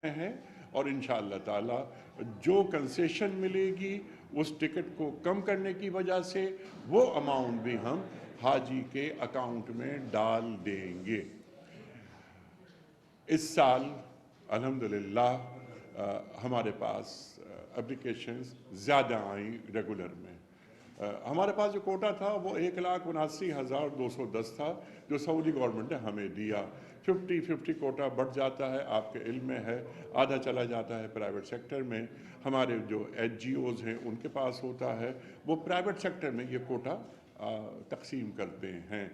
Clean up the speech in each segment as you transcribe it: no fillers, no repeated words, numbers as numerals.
हैं और इंशाअल्लाह ताला जो कंसेशन मिलेगी उस टिकट को कम करने की वजह से वो अमाउंट भी हम हाजी के अकाउंट में डाल देंगे। इस साल अल्हम्दुलिल्लाह हमारे पास एप्लीकेशंस ज़्यादा आई रेगुलर में। हमारे पास जो कोटा था वो 1,79,210 था जो सऊदी गवर्नमेंट ने हमें दिया। 50-50 कोटा बढ़ जाता है, आपके इल्म में है, आधा चला जाता है प्राइवेट सेक्टर में। हमारे जो NGOs हैं उनके पास होता है, वो प्राइवेट सेक्टर में ये कोटा तकसीम करते हैं।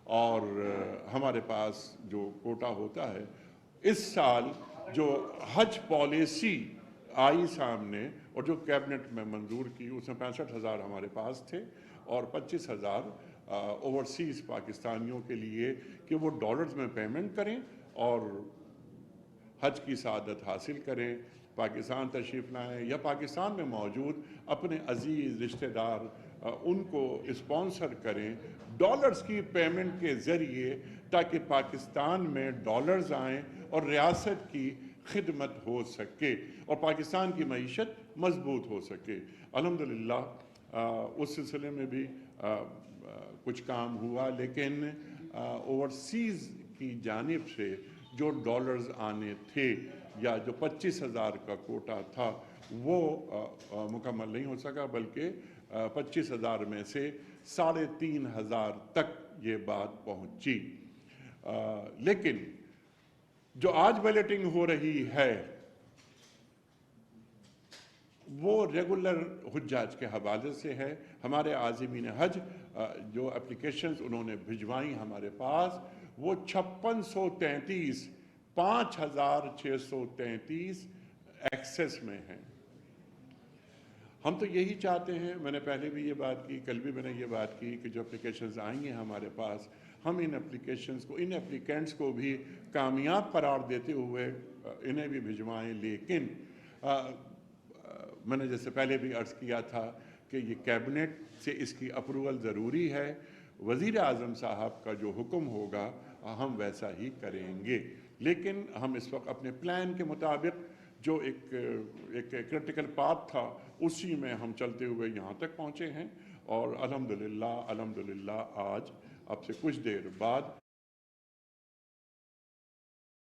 और हमारे पास जो कोटा होता है, इस साल जो हज पॉलिसी आई सामने और जो कैबिनेट में मंजूर की, उसमें 65,000 हमारे पास थे और 25,000 ओवरसीज़ पाकिस्तानियों के लिए कि वो डॉलर्स में पेमेंट करें और हज की सआदत हासिल करें, पाकिस्तान तशरीफ़ लाएँ या पाकिस्तान में मौजूद अपने अजीज़ रिश्तेदार उनको स्पॉन्सर करें डॉलर्स की पेमेंट के ज़रिए, ताकि पाकिस्तान में डॉलर्स आएँ और रियासत की खिदमत हो सके और पाकिस्तान की मईशत मजबूत हो सके। अल्हम्दुलिल्लाह उस सिलसिले में भी कुछ काम हुआ, लेकिन ओवरसीज़ की जानिब से जो डॉलर्स आने थे या जो 25,000 का कोटा था वो मुकम्मल नहीं हो सका, बल्कि 25,000 में से 3,500 तक ये बात पहुंची। लेकिन जो आज बैलेटिंग हो रही है वो रेगुलर हुज्जाज के हवाले से है। हमारे आज़िमीन हज जो एप्लीकेशंस उन्होंने भिजवाई हमारे पास, वो 5633 5,633 एक्सेस में हैं। हम तो यही चाहते हैं, मैंने पहले भी ये बात की, कल भी मैंने ये बात की कि जो एप्लीकेशंस आएंगे हमारे पास, हम इन एप्लीकेशंस को, इन एप्लीकेंट्स को भी कामयाब करार देते हुए इन्हें भी भिजवाएं। लेकिन मैंने जैसे पहले भी अर्ज़ किया था कि ये कैबिनेट से इसकी अप्रूवल ज़रूरी है। वज़ीर आज़म साहब का जो हुक्म होगा हम वैसा ही करेंगे, लेकिन हम इस वक्त अपने प्लान के मुताबिक जो एक क्रिटिकल पाथ था उसी में हम चलते हुए यहाँ तक पहुँचे हैं और अल्हम्दुलिल्लाह आज अब से कुछ देर बाद